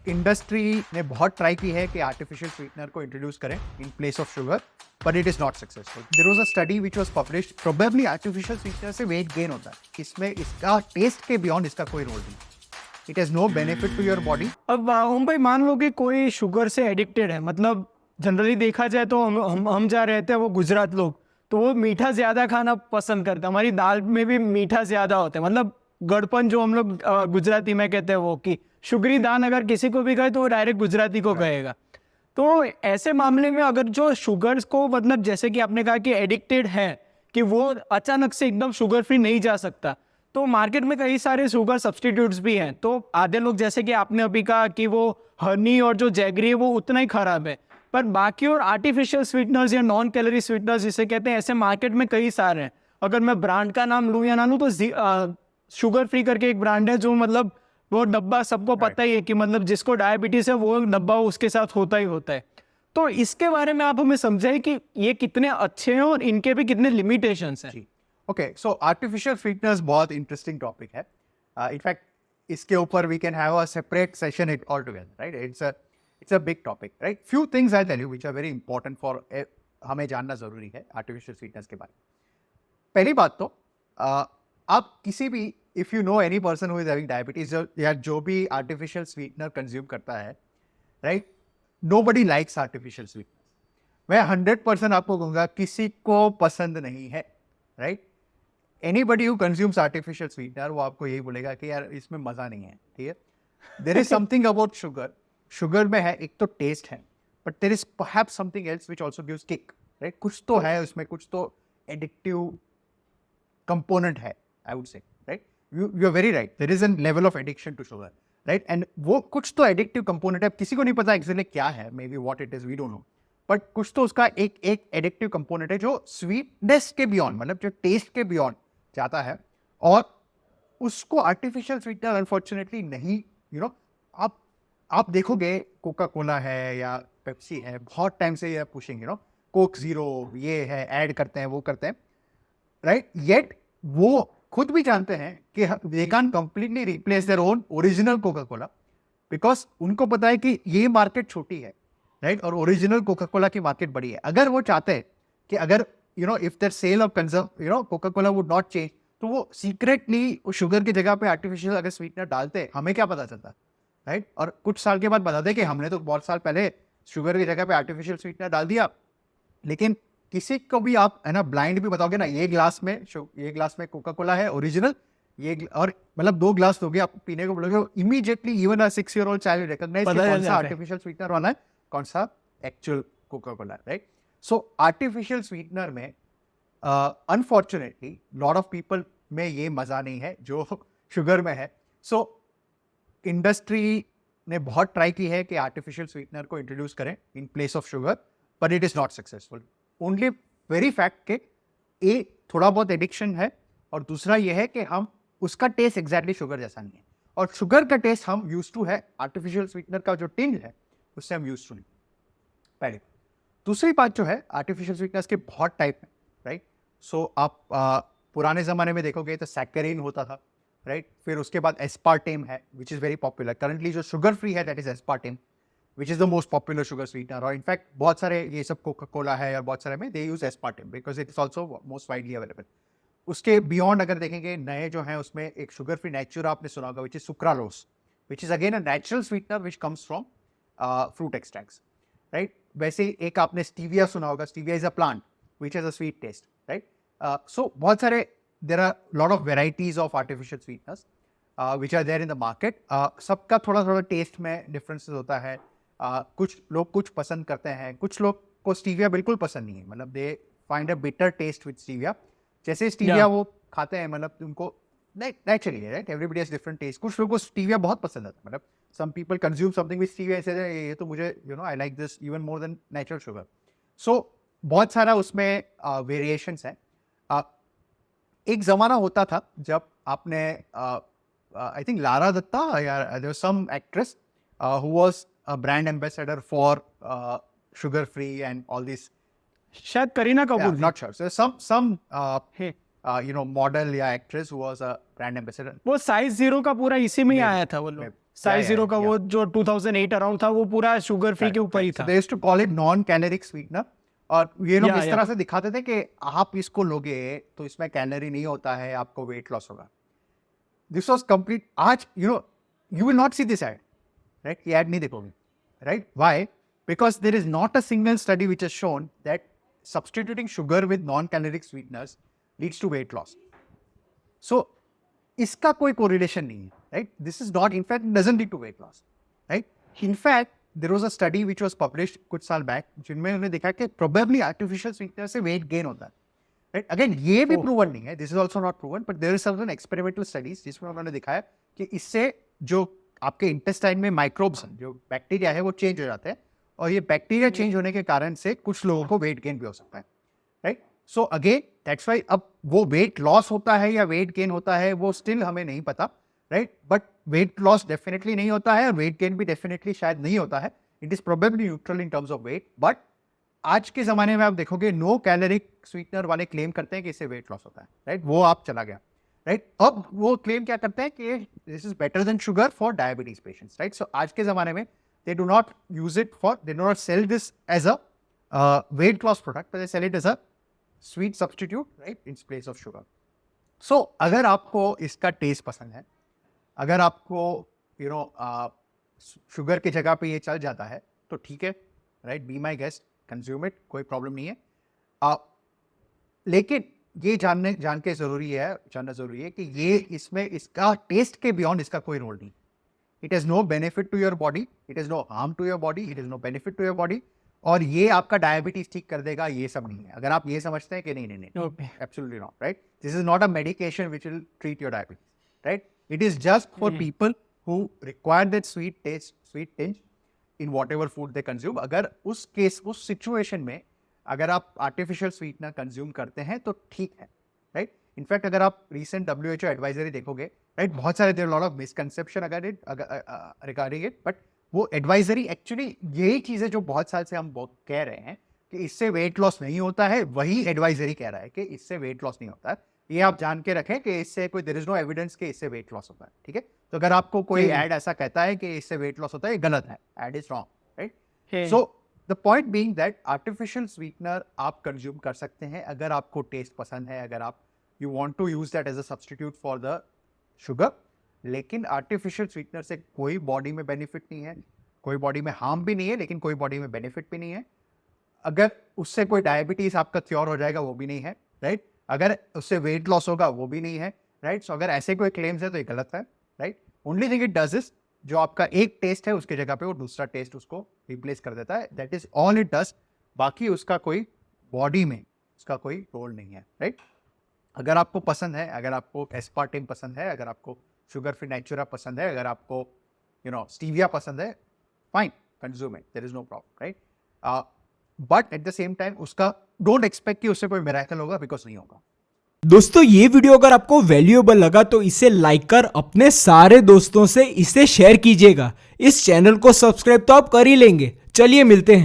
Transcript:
Industry ने बहुत try की है कि आर्टिफिशियल स्वीटनर को इंट्रोड्यूस करें in place of sugar, but it is not successful. There was a study which was published, probably artificial sweetener से वेट गेन होता है, इसमें इसका टेस्ट के बियॉन्ड इसका कोई रोल नहीं. It has no benefit to your body. अब ओम भाई मान लो कि कोई शुगर से एडिक्टेड है, मतलब जनरली देखा जाए तो हम जहाँ रहते हैं वो गुजरात लोग, तो वो मीठा ज़्यादा खाना पसंद करते हैं. हमारी दाल में भी मीठा ज़्यादा होता है, मतलब गड़पन जो हम लोग गुजराती में कहते हैं, वो कि शुगरी दान अगर किसी को भी कहे तो वो डायरेक्ट गुजराती को कहेगा. तो ऐसे मामले में अगर जो शुगर्स को, मतलब जैसे कि आपने कहा कि एडिक्टेड है, कि वो अचानक से एकदम शुगर फ्री नहीं जा सकता, तो मार्केट में कई सारे शुगर सब्सटीट्यूट्स भी हैं. तो आधे लोग, जैसे कि आपने अभी कहा कि वो हनी और जो जैगरी है वो उतना ही खराब है, पर बाकी और आर्टिफिशियल स्वीटनर्स या नॉन कैलोरी स्वीटनर्स जिसे कहते हैं, ऐसे मार्केट में कई सारे हैं. अगर मैं ब्रांड का नाम लूँ या ना लूँ, तो शुगर फ्री करके एक ब्रांड है, जो मतलब वो डब्बा सबको पता ही है कि मतलब जिसको डायबिटीज है वो डब्बा उसके साथ होता ही होता है. तो इसके बारे में आप हमें समझाइए कि ये कितने अच्छे हैं और इनके भी कितने लिमिटेशंस हैं. ओके, सो आर्टिफिशियल स्वीटनर्स बहुत इंटरेस्टिंग टॉपिक है. इनफैक्ट इसके ऊपर we can have a separate session it all together, right? It's a big topic, right? Few things I tell you which are very important for, हमें जानना जरूरी है artificial sweeteners के बारे में. पहली बात तो आप किसी भी, if you know any person who is having diabetes या जो भी आर्टिफिशियल स्वीटनर कंज्यूम करता है, right, nobody likes artificial sweetener. मैं 100% आपको कहूँगा किसी को पसंद नहीं है, right? Anybody who consumes artificial sweetener वो आपको यही बोलेगा कि यार इसमें मज़ा नहीं है, ठीक है? There is something about sugar. Sugar में है, एक तो टेस्ट है, but there is perhaps something else which also gives kick, right? कुछ तो है उसमें, कुछ तो एडिक्टिव कंपोनेंट है, I would say, right? You are very right, there is an level of addiction to sugar, right? And वो कुछ तो एडिक्टिव कंपोनेंट है, किसी को नहीं पता एक्चुअली क्या है, maybe what it is, we don't know, but कुछ तो उसका एक एडिक्टिव कंपोनेंट है जो स्वीटनेस के बियॉन्ड, मतलब जो टेस्ट के बियॉन्ड जाता है, और उसको आर्टिफिशियल स्वीटनर अनफॉर्चुनेटली नहीं, आप देखोगे कोका कोला है या पेप्सी है, बहुत टाइम से ये पुशिंग, कोक जीरो, ये है, ऐड करते हैं, वो करते हैं, राइट? येट वो खुद भी जानते हैं कि they can completely replace their own original Coca Cola, because उनको पता है कि ये मार्केट छोटी है, राइट? और ओरिजिनल कोका कोला की मार्केट बड़ी है. अगर वो चाहते हैं कि अगर if their sale of consume Coca Cola would not change, तो वो सीक्रेटली शुगर की जगह पे आर्टिफिशियल अगर स्वीटनर डालते, हमें क्या पता चलता, राइट? और कुछ साल के बाद बताते कि हमने तो बहुत साल पहले शुगर की जगह पे आर्टिफिशियल स्वीटनर डाल दिया. लेकिन किसी को भी आप, है ना, ब्लाइंड भी बताओगे ना, ये ग्लास में कोका कोला है ओरिजिनल, और मतलब 2 ग्लास दोगे आप पीने को, बोलोगे immediately even a 6-year-old child recognise कौन सा आर्टिफिशियल स्वीटनर वाला है, कौन सा actual Coca Cola, right? So artificial sweetener में अनफॉर्चुनेटली लॉट ऑफ पीपल में ये मजा नहीं है जो शुगर में है. सो इंडस्ट्री ने बहुत ट्राई की है कि आर्टिफिशियल स्वीटनर को इंट्रोड्यूस करें in place of sugar, but it is not successful. Only very fact के थोड़ा बहुत एडिक्शन है, और दूसरा ये है कि हम उसका टेस्ट एग्जैक्टली शुगर जैसा नहीं है, और शुगर का टेस्ट हम यूज टू है, आर्टिफिशियल स्वीटनर का जो टिंज है उससे हम यूज टू नहीं. पहले. दूसरी बात जो है, आर्टिफिशियल स्वीटनर्स के बहुत टाइप हैं, राइट? सो आप पुराने ज़माने में देखोगे तो सैकरीन होता था, राइट? फिर उसके बाद एस्पार्टेम है, which is very popular. Currently जो शुगर फ्री है that is aspartame, which is the most popular sugar sweetener. और इनफैक्ट बहुत सारे ये सब कोका कोला है और बहुत सारे में they use aspartame because it is also most widely available. उसके बियॉन्ड अगर देखेंगे, नए जो हैं उसमें एक शुगर फ्री नेचुरा आपने सुना होगा, which is sucralose, which is again a natural sweetener which comes from fruit extracts, right? वैसे ही एक आपने स्टीविया सुना होगा, stevia is a plant which has a sweet taste, right? So बहुत सारे, there are lot of varieties of artificial sweeteners which are there in the market. सबका थोड़ा थोड़ा टेस्ट में डिफरेंसेस होता है. कुछ लोग कुछ पसंद करते हैं, कुछ लोग को स्टीविया बिल्कुल पसंद नहीं है, मतलब they find a bitter taste with stevia. जैसे स्टीविया वो खाते हैं, मतलब उनको naturally, right? Everybody has different taste. कुछ लोगों को स्टीविया बहुत पसंद आता है, मतलब some people consume something with stevia, ऐसे ये तो मुझे I like this even more than natural sugar. So बहुत सारा उसमें वेरिएशंस हैं. एक ज़माना होता था जब आपने, आई थिंक लारा दत्ता या there was some actress who was a brand ambassador for sugar free and all these. शायद Kareena Kapoor. Not sure. So some model या actress who was a brand ambassador. वो साइज 0 का पूरा इसी में ही आया था वो लोग. साइज जीरो का yeah. वो जो 2008 अराउंड था वो पूरा शुगर फ्री के ऊपर ही था. They used to call it non caloric sweetener, और ये लोग Yeah, इस तरह से दिखाते थे कि आप इसको लोगे तो इसमें कैलोरी नहीं होता है, आपको वेट लॉस होगा. This was complete. आज you will not see this ad, right? ये एड नहीं देखोगे, right? Why? Because there is not a single study which has shown that substituting sugar with non caloric sweeteners leads to weight loss. So इसका कोई correlation नहीं है, right? This is not, in fact doesn't lead to weight loss, right? In fact there was a study which was published कुछ साल back जिनमें उन्होंने देखा कि प्रोबेबली आर्टिफिशियल स्वीटनर से वेट गेन होता है, राइट? अगेन ये भी प्रूवन नहीं है, this is also not proven, but there is certain experimental studies जिसमें उन्होंने दिखाया कि इससे जो आपके इंटेस्टाइन में माइक्रोब्स हैं, जो बैक्टीरिया है, वो चेंज हो जाते हैं, और ये बैक्टीरिया चेंज होने के कारण से कुछ लोगों को वेट गेन भी हो सकता है, right? So again that's why अब वो वेट लॉस होता है या वेट गेन होता है वो स्टिल हमें नहीं पता, right? But weight loss definitely नहीं होता है और वेट गेन भी डेफिनेटली शायद नहीं होता है. It is probably neutral in terms of weight. But आज के ज़माने में आप देखोगे नो कैलोरिक स्वीटनर वाले क्लेम करते हैं कि इससे वेट लॉस होता है, राइट? वो आप चला गया, राइट? अब वो क्लेम क्या करते हैं कि this is better than sugar for diabetes patients, right? So आज के ज़माने में they do not use it for, they do not sell this as a weight loss product, they sell it as a sweet substitute, right, in place of sugar. So अगर आपको इसका test पसंद है, अगर आपको शुगर की जगह पे ये चल जाता है तो ठीक है, right? Be my guest, consume it, कोई प्रॉब्लम नहीं है. लेकिन ये जानना ज़रूरी है कि ये इसमें इसका टेस्ट के बियॉन्ड इसका कोई रोल नहीं. It has no benefit to your body, it is no harm to your body, it is no benefit to your body, और ये आपका डायबिटीज ठीक कर देगा, ये सब नहीं है. अगर आप ये समझते हैं कि नहीं, absolutely not, right? This is not a medication which will treat your diabetes, right? It is just for people who require that sweet tinge in whatever food they consume. अगर उस सिचुएशन में अगर आप आर्टिफिशियल स्वीटनर कंज्यूम करते हैं तो ठीक है, राइट? इनफैक्ट अगर आप रिसेंट WHO एडवाइजरी देखोगे, राइट, बहुत सारे there lot of misconception regarding it, but वो एडवाइजरी एक्चुअली यही चीज़ है जो बहुत साल से हम बहुत कह रहे हैं कि इससे वेट लॉस नहीं होता है, वही एडवाइजरी कह रहा है कि इससे वेट लॉस नहीं होता है. ये आप जान के रखें कि इससे कोई देयर इज नो एविडेंस कि इससे वेट लॉस होता है, ठीक है? तो अगर आपको कोई एड ऐसा कहता है कि इससे वेट लॉस होता है, ये गलत है, it is wrong, right? So the point being that artificial sweetener आप कंज्यूम कर सकते हैं अगर आपको टेस्ट पसंद है, अगर आप you want to use that as a substitute for the sugar. लेकिन आर्टिफिशियल स्वीटनर से कोई बॉडी में बेनिफिट नहीं है, कोई बॉडी में हार्म भी नहीं है, लेकिन कोई बॉडी में बेनिफिट भी नहीं है. अगर उससे कोई डायबिटीज आपका क्योर हो जाएगा वो भी नहीं है, राइट? अगर उससे वेट लॉस होगा वो भी नहीं है, राइट? सो अगर ऐसे कोई क्लेम्स है तो ये गलत है, right? Only thing it does is जो आपका एक टेस्ट है उसकी जगह पे वो दूसरा टेस्ट उसको रिप्लेस कर देता है, that is all it does. बाकी उसका कोई बॉडी में उसका कोई रोल नहीं है, राइट? अगर आपको पसंद है, अगर आपको एस्पार्टेम पसंद है, अगर आपको शुगर फ्री नेचुरा पसंद है, अगर आपको स्टीविया पसंद है, fine, consume it, there is no problem, right? But at the same time उसका डोंट एक्सपेक्ट कि उससे कोई मिरेकल होगा, बिकॉज नहीं होगा. दोस्तों ये वीडियो अगर आपको वैल्यूएबल लगा तो इसे लाइक कर अपने सारे दोस्तों से इसे शेयर कीजिएगा. इस चैनल को सब्सक्राइब तो आप कर ही लेंगे. चलिए मिलते हैं.